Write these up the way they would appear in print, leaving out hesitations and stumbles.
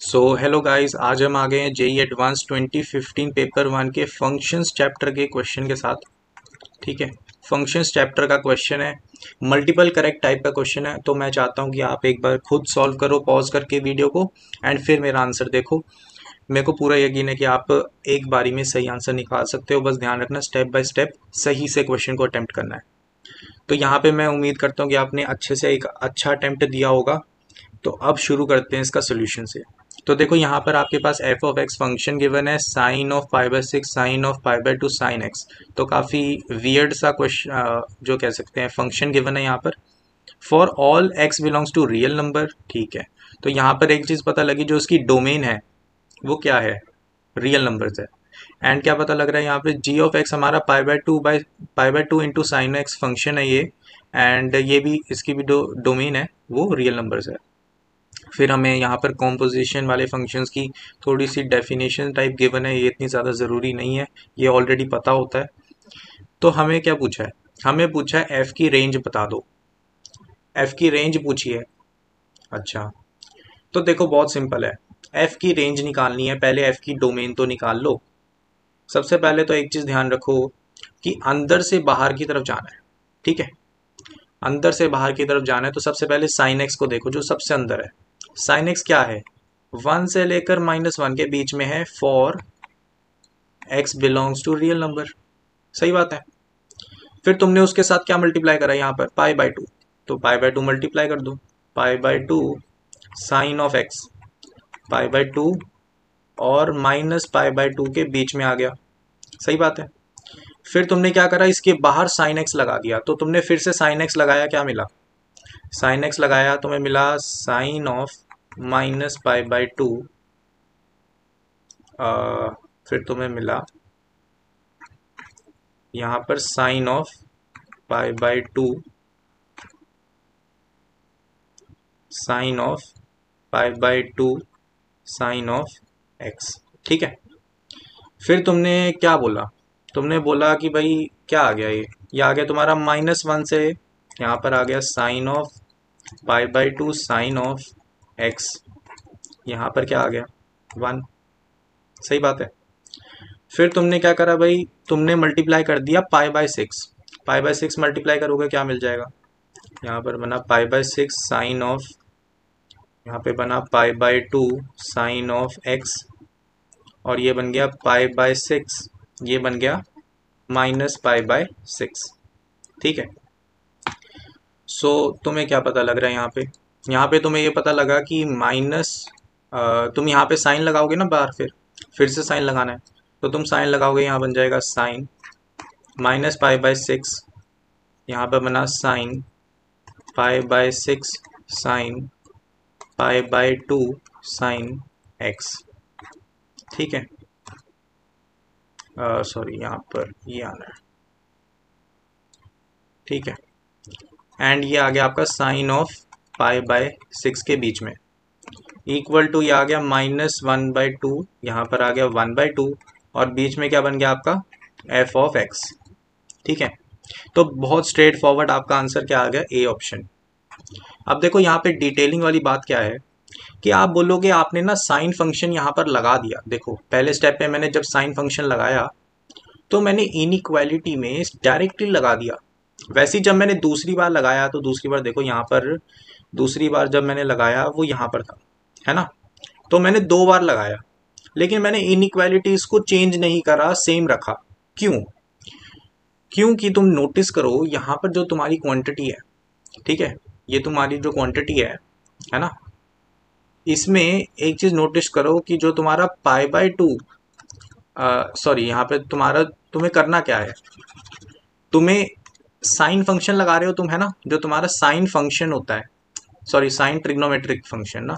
So hello guys, आज हम आ गए हैं जेई एडवांस 2015 पेपर वन के फंक्शंस चैप्टर के क्वेश्चन के साथ। ठीक है, फंक्शंस चैप्टर का क्वेश्चन है, मल्टीपल करेक्ट टाइप का क्वेश्चन है। तो मैं चाहता हूं कि आप एक बार खुद सॉल्व करो पॉज करके वीडियो को एंड फिर मेरा आंसर देखो। मेरे को पूरा यकीन है कि आप एक बारी में सही आंसर निकाल सकते हो। बस ध्यान रखना, स्टेप बाय स्टेप सही से क्वेश्चन को अटेम्प्ट करना है। तो यहाँ पे मैं उम्मीद करता हूँ कि आपने अच्छे से एक अच्छा अटेम्प्ट दिया होगा। तो अब शुरू करते हैं इसका सोल्यूशन से। तो देखो, यहाँ पर आपके पास F of X function given है, sine of pi by six, sine of pi by two, sine X. तो काफ़ी वियर्ड सा क्वेश्चन जो कह सकते हैं फंक्शन गिवन है यहाँ पर। For all X belongs to real number. ठीक है, तो यहाँ पर एक चीज़ पता लगी, जो इसकी डोमेन है वो क्या है, रियल नंबर्स है। एंड क्या पता लग रहा है यहाँ पे, जी ऑफ एक्स हमारा पाई by two into sine x function है ये। एंड ये भी, इसकी भी डोमेन है वो रियल नंबर्स है। फिर हमें यहाँ पर कॉम्पोजिशन वाले फंक्शंस की थोड़ी सी डेफिनेशन टाइप गिवन है, ये इतनी ज़्यादा ज़रूरी नहीं है, ये ऑलरेडी पता होता है। तो हमें क्या पूछा है, हमें पूछा है एफ़ की रेंज बता दो। एफ़ की रेंज पूछी है। अच्छा, तो देखो बहुत सिंपल है, एफ़ की रेंज निकालनी है, पहले एफ़ की डोमेन तो निकाल लो। सबसे पहले तो एक चीज़ ध्यान रखो कि अंदर से बाहर की तरफ जाना है। ठीक है, अंदर से बाहर की तरफ जाना है, तो सबसे पहले साइन एक्स को देखो जो सबसे अंदर है। साइन एक्स क्या है, वन से लेकर -1 के बीच में है, for X belongs to real number. सही बात है। फिर तुमने उसके साथ क्या मल्टीप्लाई करा यहाँ पर, पाई बाय टू। तो पाई बाय टू मल्टीप्लाई कर दो, pi by two sine of X, pi by two और माइनस पाई बाय टू के बीच में आ गया। सही बात है। फिर तुमने क्या करा, इसके बाहर साइन एक्स लगा दिया। तो तुमने फिर से साइन एक्स लगाया, क्या मिला, साइन एक्स लगाया, तुम्हें मिला sine of minus pi by two. फिर तुम्हें मिला यहाँ पर sine of pi by two, sine of pi by two, sine of X. ठीक है, फिर तुमने क्या बोला, तुमने बोला कि भाई क्या आ गया, ये आ गया तुम्हारा -1 से यहाँ पर आ गया sine of pi by two, sine of X. यहाँ पर क्या आ गया, 1। सही बात है। फिर तुमने क्या करा भाई, तुमने मल्टीप्लाई कर दिया pi by six. Pi by six multiply करोगे क्या मिल जाएगा, यहाँ पर बना pi by six sine of, यहाँ पे बना pi by two sine of X, और ये बन गया पाई बाय सिक्स, ये बन गया माइनस पाई बाय सिक्स। ठीक है, सो तुम्हें क्या पता लग रहा है यहाँ पे तुम्हें ये पता लगा कि माइनस, तुम यहाँ पे साइन लगाओगे ना बाहर, फिर से साइन लगाना है। तो तुम साइन लगाओगे, यहाँ बन जाएगा sine minus pi by six, यहाँ पे बना sine pi by six sine pi by two sine X. ठीक है, सॉरी यहाँ पर ये आना है। ठीक है, एंड ये आ गया आपका sine of pi by six के बीच में, इक्वल टू ये आ गया -1/2, यहाँ पर आ गया 1/2, और बीच में क्या बन गया आपका, एफ ऑफ एक्स। ठीक है, तो बहुत स्ट्रेट फॉरवर्ड आपका आंसर क्या आ गया, ए ऑप्शन। अब देखो यहाँ पे डिटेलिंग वाली बात क्या है कि आप बोलोगे आपने ना साइन फंक्शन यहाँ पर लगा दिया। देखो पहले स्टेप पे मैंने जब साइन फंक्शन लगाया तो मैंने इनइक्वालिटी में डायरेक्टली लगा दिया। वैसे ही जब मैंने दूसरी बार लगाया, तो दूसरी बार देखो यहाँ पर, दूसरी बार जब मैंने लगाया वो यहाँ पर था, है ना। तो मैंने 2 बार लगाया, लेकिन मैंने इनइक्वालिटीज को चेंज नहीं करा, सेम रखा। क्यों, क्योंकि तुम नोटिस करो यहाँ पर जो तुम्हारी क्वांटिटी है, ठीक है, ये तुम्हारी जो क्वांटिटी है ना, इसमें एक चीज नोटिस करो कि जो तुम्हारा पाई बाय टू, सॉरी यहाँ पे तुम्हारा, तुम्हें करना क्या है, तुम्हें साइन फंक्शन लगा रहे हो तुम, है ना, जो तुम्हारा साइन फंक्शन होता है, सॉरी साइन ट्रिग्नोमेट्रिक फंक्शन ना,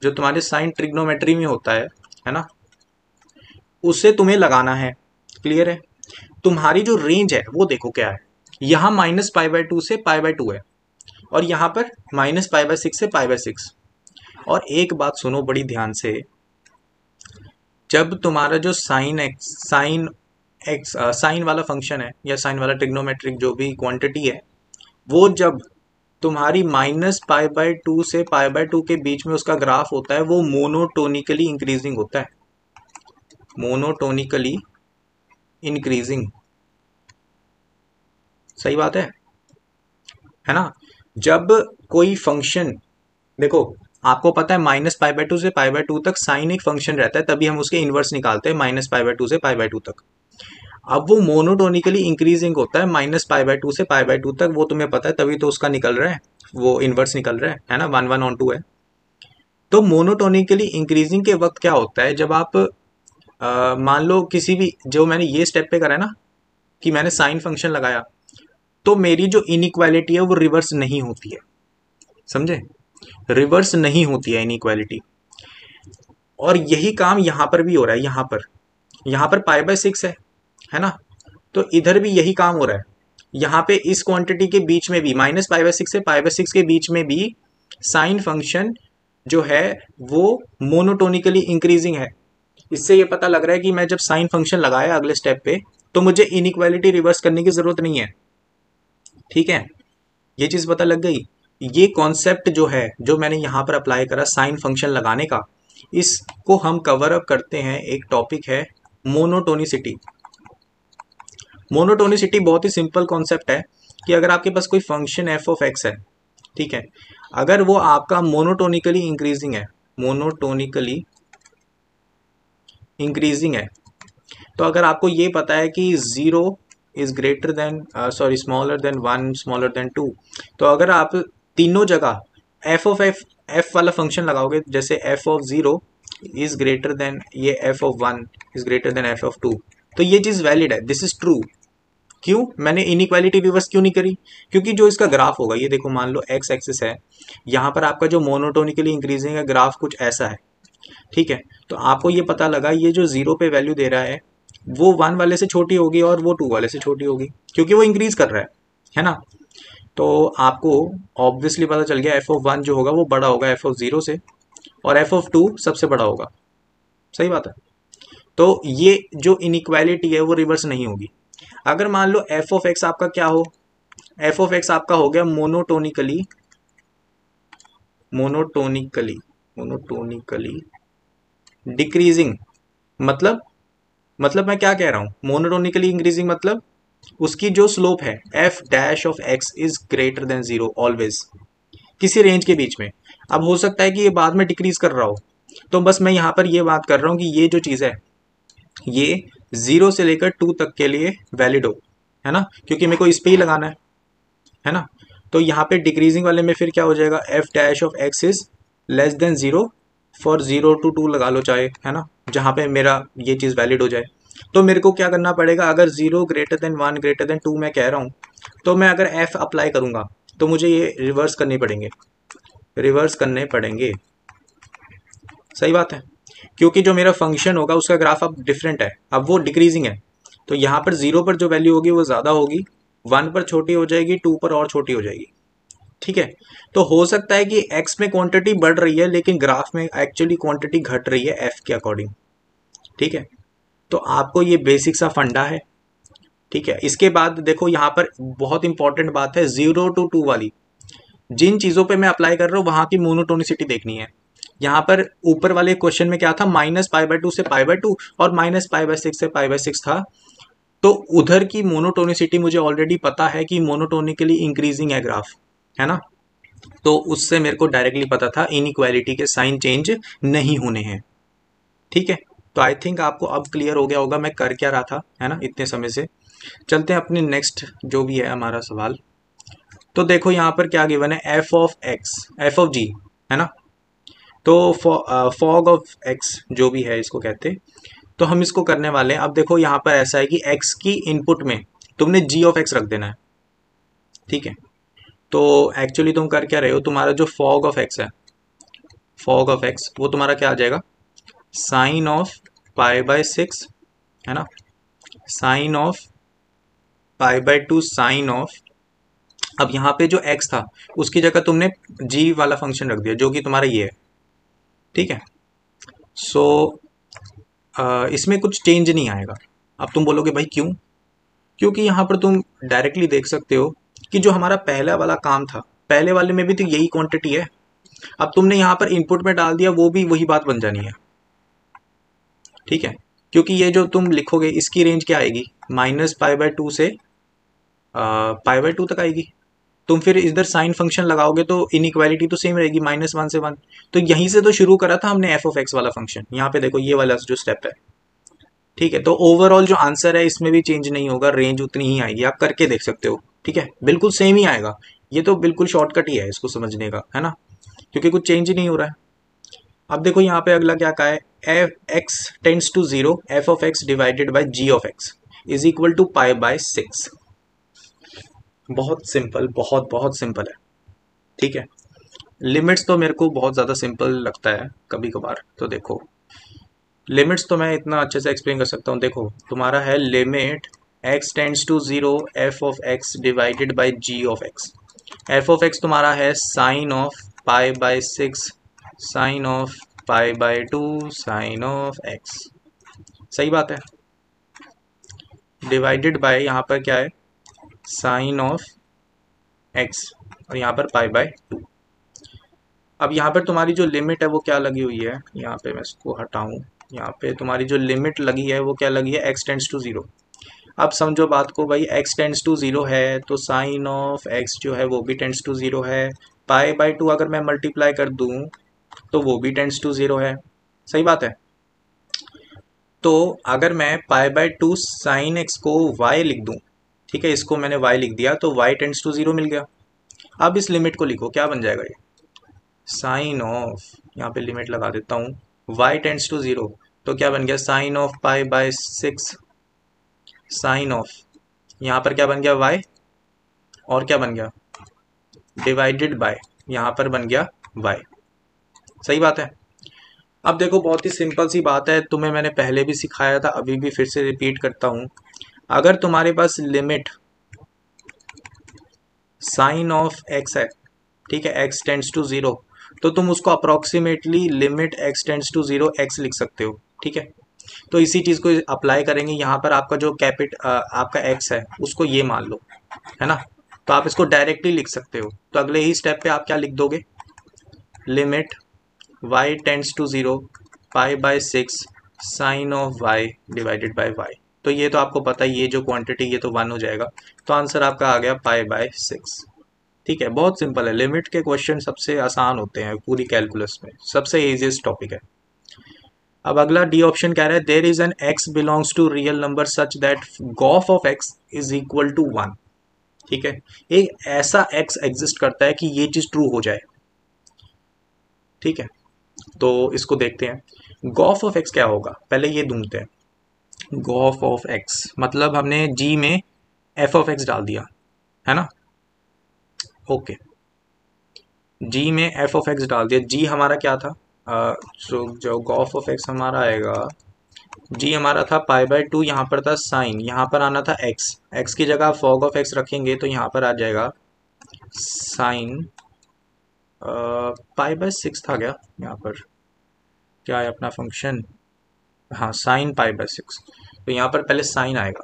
जो तुम्हारे साइन ट्रिग्नोमेट्री में होता है ना, उसे तुम्हें लगाना है। क्लियर है। तुम्हारी जो रेंज है वो देखो क्या है, यहाँ -π/2 से π/2 है, और यहाँ पर -π/6 से π/6। और एक बात सुनो बड़ी ध्यान से, जब तुम्हारा जो साइन वाला फंक्शन है, या साइन वाला ट्रिग्नोमेट्रिक जो भी क्वांटिटी है, वो जब तुम्हारी -π/2 से π/2 के बीच में उसका ग्राफ होता है वो मोनोटोनिकली इंक्रीजिंग होता है, मोनोटोनिकली इंक्रीजिंग। सही बात है ना। जब कोई फंक्शन, देखो आपको पता है -π/2 से π/2 तक साइन एक फंक्शन रहता है, तभी हम उसके इनवर्स निकालते हैं -π/2 से π/2 तक। अब वो मोनोटोनिकली इंक्रीजिंग होता है -π/2 से π/2 तक, वो तुम्हें पता है, तभी तो उसका निकल रहा है, वो इनवर्स निकल रहा है ना, 1/1/2 है। तो मोनोटोनिकली इंक्रीजिंग के वक्त क्या होता है, जब आप मान लो किसी भी, जो मैंने ये स्टेप पे करा है ना कि मैंने साइन फंक्शन लगाया, तो मेरी जो इनइक्वालिटी है वो रिवर्स नहीं होती है, समझे, रिवर्स नहीं होती है इनइक्वालिटी। और यही काम यहाँ पर भी हो रहा है, यहाँ पर π/6 है ना, तो इधर भी यही काम हो रहा है। यहाँ पे इस क्वांटिटी के बीच में भी -π/6 से π/6 के बीच में भी साइन फंक्शन जो है वो मोनोटोनिकली इंक्रीजिंग है। इससे ये पता लग रहा है कि मैं जब साइन फंक्शन लगाया अगले स्टेप पे, तो मुझे इनइक्वालिटी रिवर्स करने की जरूरत नहीं है। ठीक है, ये चीज पता लग गई। ये कॉन्सेप्ट जो है, जो मैंने यहाँ पर अप्लाई करा साइन फंक्शन लगाने का, इसको हम कवर अप करते हैं। एक टॉपिक है मोनोटोनिसिटी। मोनोटोनिसिटी बहुत ही सिंपल कॉन्सेप्ट है कि अगर आपके पास कोई फंक्शन f(x) है, ठीक है, अगर वो आपका मोनोटोनिकली इंक्रीजिंग है, मोनोटोनिकली इंक्रीजिंग है, तो अगर आपको ये पता है कि 0 is greater than smaller than 1 smaller than 2, तो अगर आप तीनों जगह f वाला फंक्शन लगाओगे, जैसे f(0) इज ग्रेटर देन ये f(1) is greater than f(2), तो ये चीज वैलिड है, दिस इज ट्रू। क्यों मैंने इनइक्वालिटी रिवर्स क्यों नहीं करी, क्योंकि जो इसका ग्राफ होगा, ये देखो मान लो x एक्सिस है, यहाँ पर आपका जो मोनोटोनिकली इंक्रीजिंग है ग्राफ कुछ ऐसा है, ठीक है, तो आपको ये पता लगा ये जो 0 पे वैल्यू दे रहा है वो 1 वाले से छोटी होगी और वो 2 वाले से छोटी होगी, क्योंकि वो इंक्रीज कर रहा है ना। तो आपको ऑब्वियसली पता चल गया f(1) जो होगा वो बड़ा होगा f(0) से, और f(2) सबसे बड़ा होगा। सही बात है। तो ये जो इनइक्वालिटी है वो रिवर्स नहीं होगी। अगर मान लो f(x) आपका क्या हो, f(x) आपका हो गया मोनोटोनिकली डिक्रीजिंग, मतलब मैं क्या कह रहा हूं, मोनोटोनिकली इंक्रीजिंग मतलब उसकी जो स्लोप है f(x) is greater than 0 always, किसी रेंज के बीच में। अब हो सकता है कि ये बाद में डिक्रीज कर रहा हो, तो बस मैं यहाँ पर ये बात कर रहा हूँ कि ये जो चीज़ है ये 0 से लेकर 2 तक के लिए वैलिड हो, है ना, क्योंकि मेरे को इस पे ही लगाना है ना। तो यहाँ पे डिक्रीजिंग वाले में फिर क्या हो जाएगा, f(x) is less then 0 for 0 to 2 लगा लो चाहे, है ना, जहाँ पे मेरा ये चीज़ वैलिड हो जाए। तो मेरे को क्या करना पड़ेगा, अगर 0 ग्रेटर देन 1 ग्रेटर देन 2 मैं कह रहा हूँ, तो मैं अगर f अप्लाई करूँगा तो मुझे ये रिवर्स करने पड़ेंगे। सही बात है, क्योंकि जो मेरा फंक्शन होगा उसका ग्राफ अब डिफरेंट है, अब वो डिक्रीजिंग है, तो यहाँ पर 0 पर जो वैल्यू होगी वो ज़्यादा होगी, 1 पर छोटी हो जाएगी, 2 पर और छोटी हो जाएगी। ठीक है, तो हो सकता है कि x में क्वांटिटी बढ़ रही है लेकिन ग्राफ में एक्चुअली क्वांटिटी घट रही है f के अकॉर्डिंग। ठीक है, तो आपको ये बेसिक सा फंडा है। ठीक है, इसके बाद देखो यहाँ पर बहुत इंपॉर्टेंट बात है 0 to 2 वाली, जिन चीज़ों पे मैं अप्लाई कर रहा हूँ वहाँ की मोनोटोनिसिटी देखनी है। यहाँ पर ऊपर वाले क्वेश्चन में क्या था, -π/2 से π/2 और -π/6 से π/6 था, तो उधर की मोनोटोनिसिटी मुझे ऑलरेडी पता है कि मोनोटोनिकली इंक्रीजिंग है ग्राफ, है ना, तो उससे मेरे को डायरेक्टली पता था इनइक्वालिटी के साइन चेंज नहीं होने हैं। ठीक है, तो आई थिंक आपको अब क्लियर हो गया होगा मैं कर क्या रहा था, है ना, इतने समय से। चलते हैं अपने नेक्स्ट जो भी है हमारा सवाल। तो देखो यहाँ पर क्या गिवन है, f(g) है ना, तो फॉग ऑफ x जो भी है इसको कहते हैं, तो हम इसको करने वाले हैं। अब देखो यहाँ पर ऐसा है कि x की इनपुट में तुमने g(x) रख देना है। ठीक है, तो एक्चुअली तुम कर क्या रहे हो, तुम्हारा जो फॉग ऑफ x है, फॉग ऑफ x वो तुम्हारा क्या आ जाएगा, साइन ऑफ π/6, है ना, साइन ऑफ π/2 साइन ऑफ, अब यहाँ पे जो x था उसकी जगह तुमने g वाला फंक्शन रख दिया जो कि तुम्हारा ये है। ठीक है, सो इसमें कुछ चेंज नहीं आएगा। अब तुम बोलोगे भाई क्यों, क्योंकि यहाँ पर तुम डायरेक्टली देख सकते हो कि जो हमारा पहला वाला काम था पहले वाले में भी तो यही क्वांटिटी है। अब तुमने यहाँ पर इनपुट में डाल दिया, वो भी वही बात बन जानी है, ठीक है। क्योंकि ये जो तुम लिखोगे इसकी रेंज क्या आएगी, -π/2 से π/2 तक आएगी। तुम फिर इधर साइन फंक्शन लगाओगे तो इनइक्वालिटी तो सेम रहेगी, -1 से 1। तो यहीं से तो शुरू करा था हमने f(x) वाला फंक्शन, यहाँ पे देखो ये वाला जो स्टेप है, ठीक है। तो ओवरऑल जो आंसर है इसमें भी चेंज नहीं होगा, रेंज उतनी ही आएगी, आप करके देख सकते हो, ठीक है, बिल्कुल सेम ही आएगा। ये तो बिल्कुल शॉर्टकट ही है इसको समझने का, है ना, क्योंकि कुछ चेंज ही नहीं हो रहा है। अब देखो यहाँ पे अगला क्या कहा है, x tends to 0 f(x) divided by g(x) is equal to π/6। बहुत सिंपल, बहुत बहुत सिंपल है, ठीक है। लिमिट्स तो मेरे को बहुत ज़्यादा सिंपल लगता है कभी कभार, तो देखो लिमिट्स तो मैं इतना अच्छे से एक्सप्लेन कर सकता हूँ। देखो तुम्हारा है limit x tends to 0 f(x) divided by g(x). f(x) तुम्हारा है sine of π/6 sine of π/2 sine of x, सही बात है। डिवाइडेड बाय यहाँ पर क्या है, साइन ऑफ x, और यहाँ पर π/2। अब यहाँ पर तुम्हारी जो लिमिट है वो क्या लगी हुई है, यहाँ पे मैं इसको हटाऊँ, यहाँ पे तुम्हारी जो लिमिट लगी है वो क्या लगी है, x टेंड्स टू 0। अब समझो बात को भाई, x टेंड्स टू 0 है तो साइन ऑफ x जो है वो भी टेंड्स टू 0 है। π/2 अगर मैं मल्टीप्लाई कर दूँ तो वो भी टेंड्स टू 0 है, सही बात है। तो अगर मैं π/2 साइन x को y लिख दूँ, ठीक है, इसको मैंने y लिख दिया तो y टेंड्स टू 0 मिल गया। अब इस लिमिट को लिखो, क्या बन जाएगा ये, साइन ऑफ, यहाँ पे लिमिट लगा देता हूँ, y टेंड्स टू 0 तो क्या बन गया, साइन ऑफ π/6 साइन ऑफ, यहाँ पर क्या बन गया y, और क्या बन गया, डिवाइडेड बाय, यहाँ पर बन गया y, सही बात है। अब देखो बहुत ही सिंपल सी बात है, तुम्हें मैंने पहले भी सिखाया था, अभी भी फिर से रिपीट करता हूँ। अगर तुम्हारे पास लिमिट साइन ऑफ x है, ठीक है, x टेंड्स टू 0, तो तुम उसको approximately limit x tends to 0 x लिख सकते हो, ठीक है। तो इसी चीज़ को अप्लाई करेंगे यहाँ पर, आपका जो आपका x है उसको ये मान लो, है ना, तो आप इसको डायरेक्टली लिख सकते हो। तो अगले ही स्टेप पे आप क्या लिख दोगे, limit y tends to 0 π/6 sine of y divided by y। तो ये तो आपको पता है, ये जो क्वांटिटी ये तो 1 हो जाएगा, तो आंसर आपका आ गया π/6, ठीक है। बहुत सिंपल है, लिमिट के क्वेश्चन सबसे आसान होते हैं पूरी कैलकुलस में, सबसे इजीएस्ट टॉपिक है। अब अगला डी ऑप्शन कह रहा है, there is an x belongs to real number such that gof of x is equal to 1, ठीक है। एक ऐसा x एग्जिस्ट करता है कि ये चीज ट्रू हो जाए, ठीक है। तो इसको देखते हैं, गॉफ ऑफ x क्या होगा, पहले ये ढूंढते हैं। गॉफ ऑफ x मतलब हमने g में f(x) डाल दिया, है ना, ओके, g में f(x) डाल दिया। g हमारा क्या था, जो गॉफ ऑफ x हमारा आएगा, g हमारा था π/2, यहाँ पर था साइन, यहाँ पर आना था x की जगह फॉग ऑफ x रखेंगे तो यहाँ पर आ जाएगा साइन π/6 था क्या, यहाँ पर क्या है अपना फंक्शन, हाँ साइन π/6, तो यहाँ पर पहले साइन आएगा,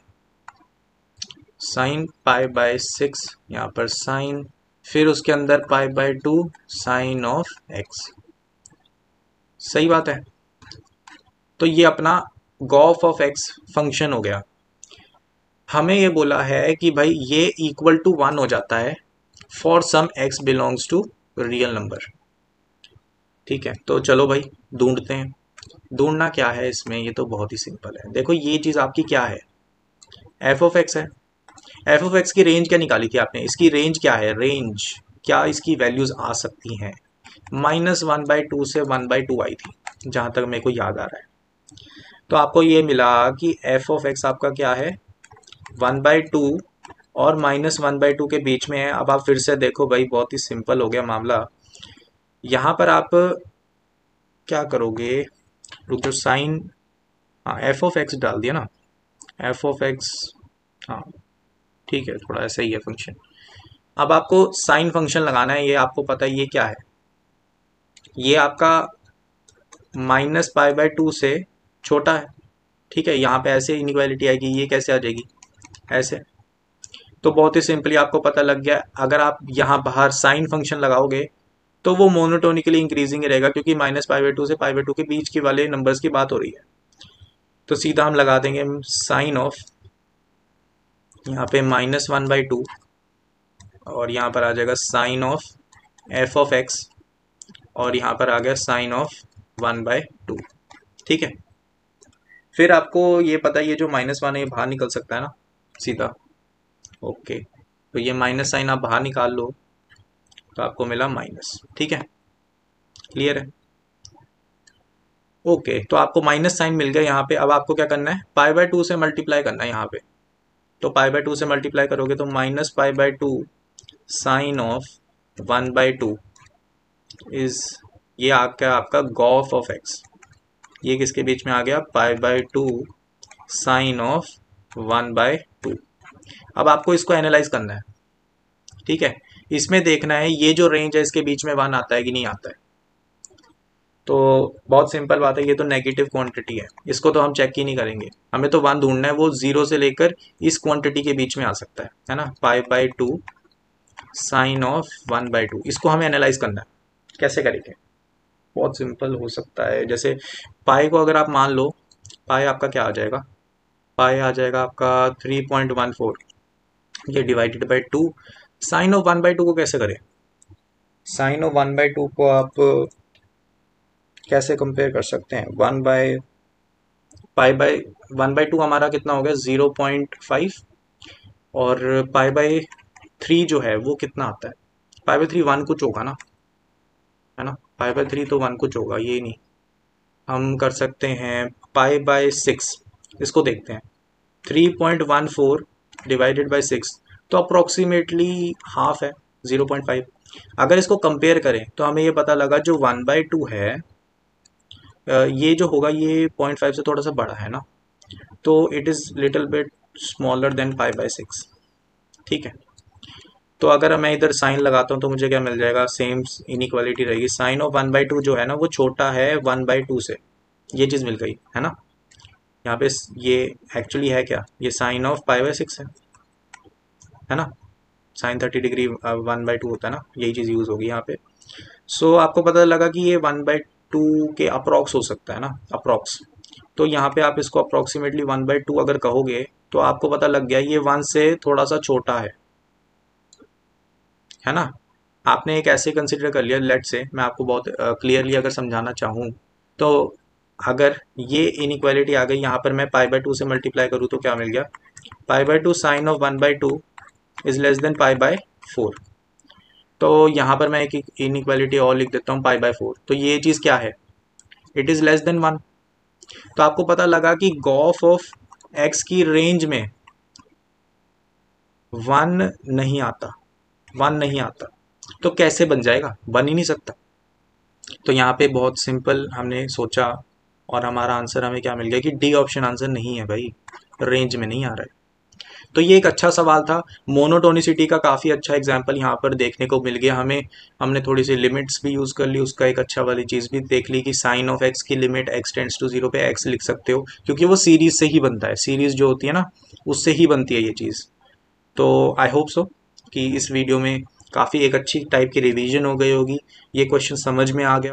साइन π/6, यहाँ पर साइन, फिर उसके अंदर π/2 साइन ऑफ x, सही बात है। तो ये अपना गॉफ ऑफ x फंक्शन हो गया। हमें ये बोला है कि भाई ये इक्वल टू 1 हो जाता है for some x belongs to real number, ठीक है। तो चलो भाई ढूंढते हैं, ढूंढना क्या है इसमें, ये तो बहुत ही सिंपल है। देखो ये चीज़ आपकी क्या है, f(x) है, f(x) की रेंज क्या निकाली थी आपने, इसकी रेंज क्या है, रेंज क्या इसकी वैल्यूज आ सकती हैं, -1/2 से 1/2 आई थी जहाँ तक मेरे को याद आ रहा है। तो आपको ये मिला कि f(x) आपका क्या है, 1/2 और -1/2 के बीच में है। अब आप फिर से देखो भाई, बहुत ही सिंपल हो गया मामला। यहाँ पर आप क्या करोगे, रुक जो साइन, हाँ f(x) डाल दिया ना, f(x), हाँ ठीक है, थोड़ा ऐसा ही है फंक्शन। अब आपको साइन फंक्शन लगाना है, ये आपको पता है ये क्या है, ये आपका -π/2 से छोटा है, ठीक है। यहाँ पे ऐसे इनइक्वालिटी आएगी, ये कैसे आ जाएगी, ऐसे। तो बहुत ही सिंपली आपको पता लग गया, अगर आप यहाँ बाहर साइन फंक्शन लगाओगे तो वो मोनोटोनिकली इंक्रीजिंग ही रहेगा, क्योंकि -π/2 से π/2 के बीच की वाले नंबर्स की बात हो रही है। तो सीधा हम लगा देंगे साइन ऑफ, यहाँ पे -1/2 और यहाँ पर आ जाएगा साइन ऑफ f(x) और यहाँ पर आ गया साइन ऑफ 1/2। ठीक है, फिर आपको ये पता है ये जो -1 है ये बाहर निकल सकता है ना सीधा। ओके, तो ये माइनस साइन आप बाहर निकाल लो तो आपको मिला माइनस। ठीक है, क्लियर है? ओके, तो आपको माइनस साइन मिल गया यहाँ पे। अब आपको क्या करना है, π/2 से मल्टीप्लाई करना है यहाँ पे। तो π/2 से मल्टीप्लाई करोगे तो -π/2 साइन ऑफ 1/2 इज, ये आपका गॉफ ऑफ x। ये किसके बीच में आ गया, π/2 साइन ऑफ 1/2। अब आपको इसको एनालाइज करना है। ठीक है, इसमें देखना है ये जो रेंज है इसके बीच में 1 आता है कि नहीं आता है। तो बहुत सिंपल बात है, ये तो नेगेटिव क्वांटिटी है, इसको तो हम चेक ही नहीं करेंगे, हमें तो 1 ढूंढना है, वो 0 से लेकर इस क्वांटिटी के बीच में आ सकता है ना। π/2 साइन ऑफ 1/2, इसको हमें एनालाइज करना है। कैसे करेंगे, बहुत सिंपल हो सकता है। जैसे पाई को अगर आप मान लो, पाई आपका क्या आ जाएगा, पाई आ जाएगा आपका 3.14, ये डिवाइडेड बाई 2। साइन ऑफ 1/2 को कैसे करें, साइन ऑफ 1/2 को आप कैसे कंपेयर कर सकते हैं, 1/2 हमारा कितना हो गया 0.5, और π/3 जो है वो कितना आता है, π/3 1 कुछ होगा ना, है ना। π/3 तो 1 कुछ होगा, ये नहीं। हम कर सकते हैं π/6, इसको देखते हैं 3.14 डिवाइडेड बाई 6, तो अप्रोक्सीमेटली हाफ है 0.5। अगर इसको कंपेयर करें तो हमें ये पता लगा जो 1/2 है ये जो होगा ये 0.5 से थोड़ा सा बड़ा है ना, तो it is little bit smaller than π/6। ठीक है, तो अगर मैं इधर साइन लगाता हूँ तो मुझे क्या मिल जाएगा, सेम इनइक्वालिटी रहेगी। साइन ऑफ 1/2 जो है ना वो छोटा है 1/2 से, ये चीज़ मिल गई है ना। यहाँ पे ये एक्चुअली है क्या, ये साइन ऑफ π/6 है ना। साइन 30 डिग्री 1/2 होता है ना, यही चीज़ यूज़ होगी यहाँ पे। सो आपको पता लगा कि ये 1/2 के अप्रॉक्स हो सकता है ना, अप्रॉक्स। तो यहाँ पे आप इसको अप्रॉक्सीमेटली 1/2 अगर कहोगे तो आपको पता लग गया ये 1 से थोड़ा सा छोटा है ना। आपने एक ऐसे कंसिडर कर लिया, लेट से मैं आपको बहुत क्लियरली अगर समझाना चाहूँ तो अगर ये इनइक्वालिटी आ गई, यहाँ पर मैं π/2 से मल्टीप्लाई करूँ तो क्या मिल गया, π/2 sine of 1/2 is less than π/4। तो यहाँ पर मैं एक इनइक्वालिटी और लिख देता हूँ π/4, तो ये चीज़ क्या है, इट इज़ लेस देन 1। तो आपको पता लगा कि गॉफ ऑफ x की रेंज में 1 नहीं आता, 1 नहीं आता, तो कैसे बन जाएगा, बन ही नहीं सकता। तो यहाँ पे बहुत सिंपल हमने सोचा और हमारा आंसर हमें क्या मिल गया कि डी ऑप्शन आंसर नहीं है भाई, रेंज में नहीं आ रहा है। तो ये एक अच्छा सवाल था। मोनोटोनिसिटी का काफ़ी अच्छा एग्जाम्पल यहाँ पर देखने को मिल गया हमें। हमने थोड़ी सी लिमिट्स भी यूज़ कर ली, उसका एक अच्छा वाली चीज़ भी देख ली कि साइन ऑफ एक्स की लिमिट x टेंड्स टू 0 पे x लिख सकते हो, क्योंकि वो सीरीज़ से ही बनता है, सीरीज़ जो होती है ना उससे ही बनती है ये चीज़। तो आई होप सो कि इस वीडियो में काफ़ी एक अच्छी टाइप की रिवीजन हो गई होगी, ये क्वेश्चन समझ में आ गया।